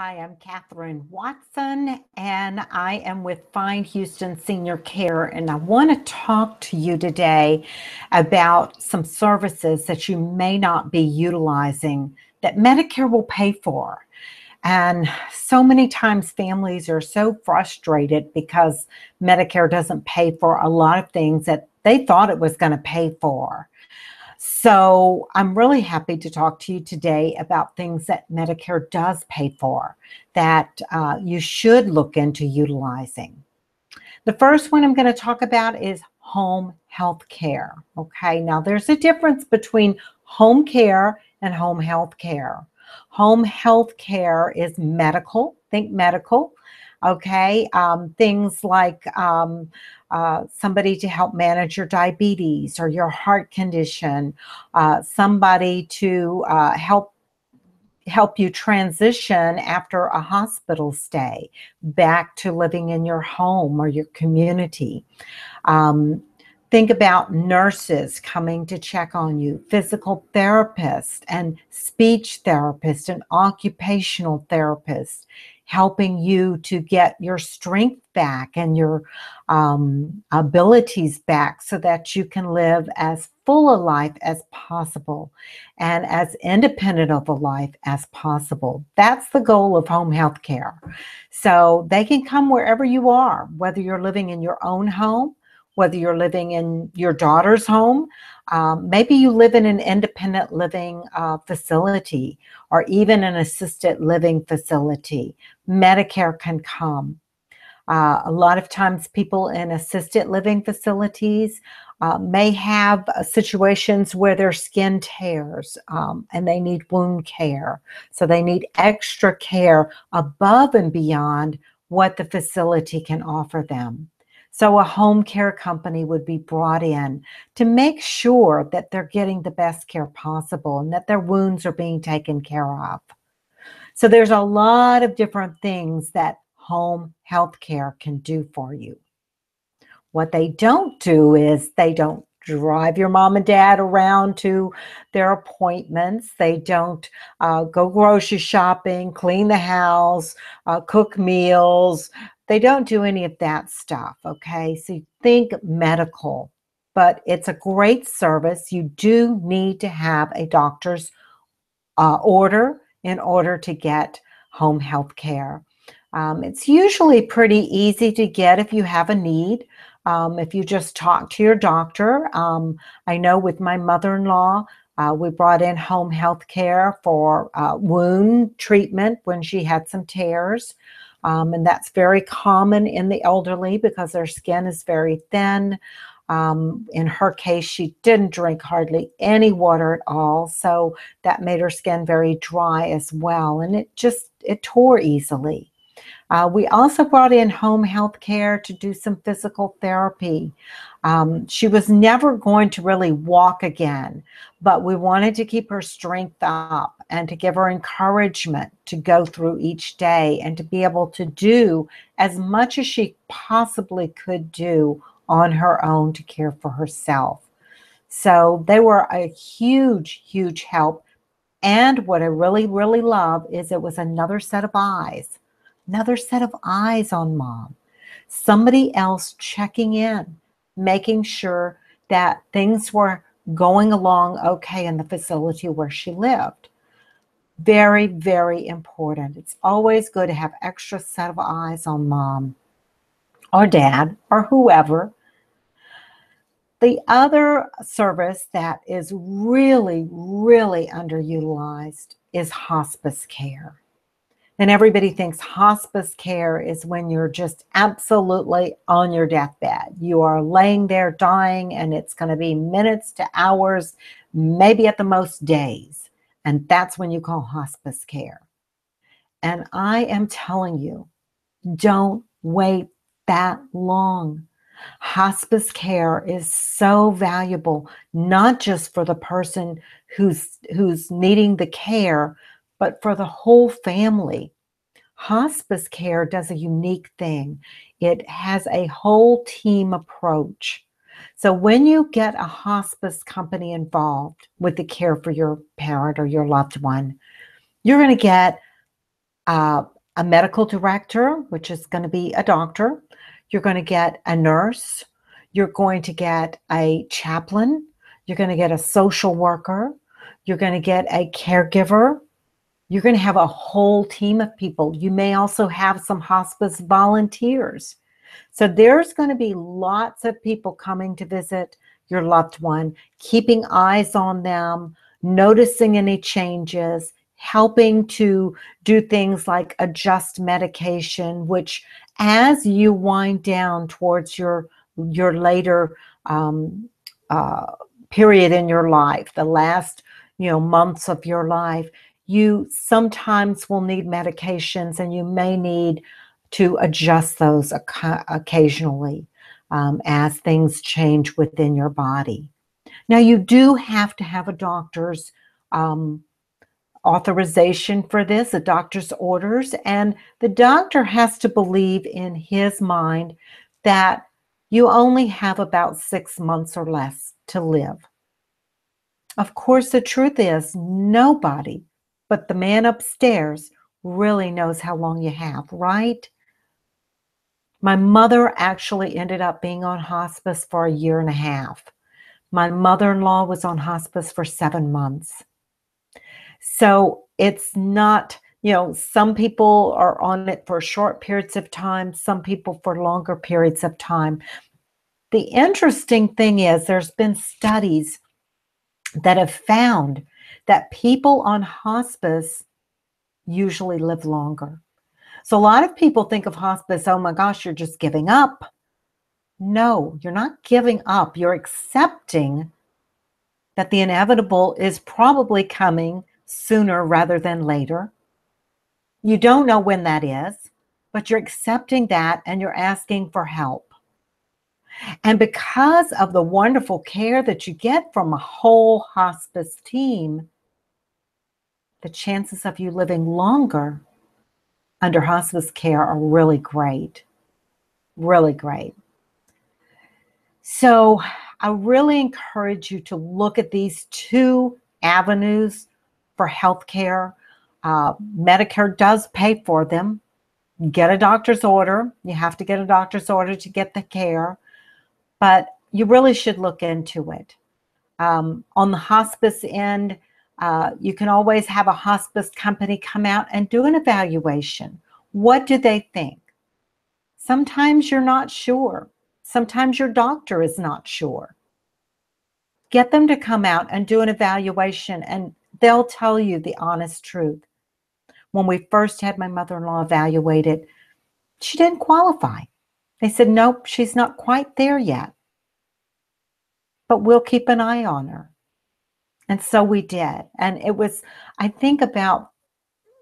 Hi, I'm Catherine Watson, and I am with Find Houston Senior Care, and I want to talk to you today about some services that you may not be utilizing that Medicare will pay for. And so many times families are so frustrated because Medicare doesn't pay for a lot of things that they thought it was going to pay for. So I'm really happy to talk to you today about things that Medicare does pay for that you should look into utilizing. The first one I'm going to talk about is home health care. Okay, now there's a difference between home care and home health care. Home health care is medical, think medical. Okay, things like somebody to help manage your diabetes or your heart condition, somebody to help you transition after a hospital stay back to living in your home or your community. Um, think about nurses coming to check on you, physical therapists and speech therapists and occupational therapists helping you to get your strength back and your abilities back so that you can live as full a life as possible and as independent of a life as possible. That's the goal of home health care. So they can come wherever you are, whether you're living in your own home, whether you're living in your daughter's home, maybe you live in an independent living facility or even an assisted living facility. Medicare can come. A lot of times people in assisted living facilities may have situations where their skin tears and they need wound care. So they need extra care above and beyond what the facility can offer them. So a home care company would be brought in to make sure that they're getting the best care possible and that their wounds are being taken care of. So there's a lot of different things that home health care can do for you. What they don't do is they don't drive your mom and dad around to their appointments. They don't go grocery shopping, clean the house, cook meals. They don't do any of that stuff, okay? So you think medical, but it's a great service. You do need to have a doctor's order in order to get home health care. It's usually pretty easy to get if you have a need. If you just talk to your doctor. I know with my mother-in-law, we brought in home health care for wound treatment when she had some tears. And that's very common in the elderly because their skin is very thin. In her case, she didn't drink hardly any water at all, so that made her skin very dry as well, and it tore easily. We also brought in home health care to do some physical therapy. She was never going to really walk again, but we wanted to keep her strength up and to give her encouragement to go through each day and to be able to do as much as she possibly could do on her own to care for herself. So they were a huge, huge help. And what I really, really love is it was another set of eyes on mom. Somebody else checking in, making sure that things were going along okay in the facility where she lived. Very, very important. It's always good to have extra set of eyes on mom or dad or whoever. The other service that is really, really underutilized is hospice care. And everybody thinks hospice care is when you're just absolutely on your deathbed. You are laying there dying, and it's going to be minutes to hours, maybe at the most days. And that's when you call hospice care. And I am telling you, don't wait that long. Hospice care is so valuable, not just for the person who's needing the care, but for the whole family. Hospice care does a unique thing. It has a whole team approach. So when you get a hospice company involved with the care for your parent or your loved one, you're going to get uh, a medical director, which is going to be a doctor. You're going to get a nurse. You're going to get a chaplain. You're going to get a social worker. You're going to get a caregiver. You're going to have a whole team of people. You may also have some hospice volunteers. So there's going to be lots of people coming to visit your loved one, keeping eyes on them, noticing any changes, helping to do things like adjust medication, which as you wind down towards your later uh, period in your life, the last months of your life, you sometimes will need medications, and you may need to adjust those occasionally as things change within your body. Now, you do have to have a doctor's authorization for this, a doctor's orders, and the doctor has to believe in his mind that you only have about 6 months or less to live. Of course, the truth is nobody but the man upstairs really knows how long you have, right? My mother actually ended up being on hospice for 1.5 years. My mother-in-law was on hospice for 7 months. So it's not, some people are on it for short periods of time, some people for longer periods of time. The interesting thing is there's been studies that have found that people on hospice usually live longer. So a lot of people think of hospice, oh my gosh, you're just giving up. No, you're not giving up. You're accepting that the inevitable is probably coming sooner rather than later. You don't know when that is, but you're accepting that and you're asking for help. And because of the wonderful care that you get from a whole hospice team, the chances of you living longer under hospice care are really great. Really great. So I really encourage you to look at these two avenues for healthcare. Medicare does pay for them. Get a doctor's order. You have to get a doctor's order to get the care, but you really should look into it. On the hospice end, you can always have a hospice company come out and do an evaluation. What do they think? Sometimes you're not sure. Sometimes your doctor is not sure. Get them to come out and do an evaluation, and they'll tell you the honest truth. When we first had my mother-in-law evaluated, she didn't qualify. They said, nope, she's not quite there yet, but we'll keep an eye on her. And so we did. And it was, I think, about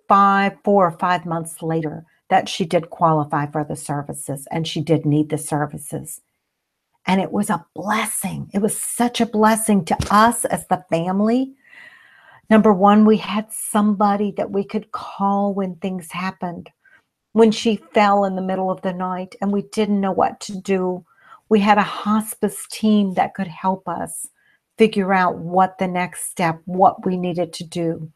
4 or 5 months later that she did qualify for the services, and she did need the services. And it was a blessing. It was such a blessing to us as the family. Number one, we had somebody that we could call when things happened. When she fell in the middle of the night and we didn't know what to do, we had a hospice team that could help us figure out what the next step, what we needed to do.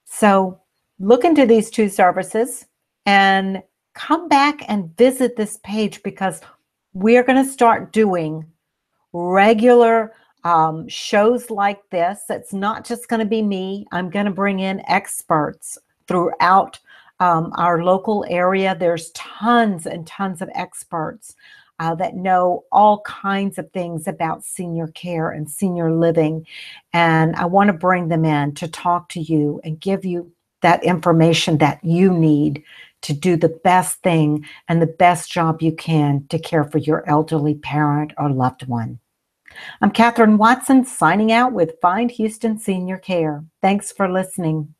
So look into these two services and come back and visit this page, because we're going to start doing regular shows like this. It's not just going to be me. I'm going to bring in experts throughout our local area. There's tons and tons of experts that know all kinds of things about senior care and senior living. And I want to bring them in to talk to you and give you that information that you need to do the best thing and the best job you can to care for your elderly parent or loved one. I'm Catherine Watson, signing out with Find Houston Senior Care. Thanks for listening.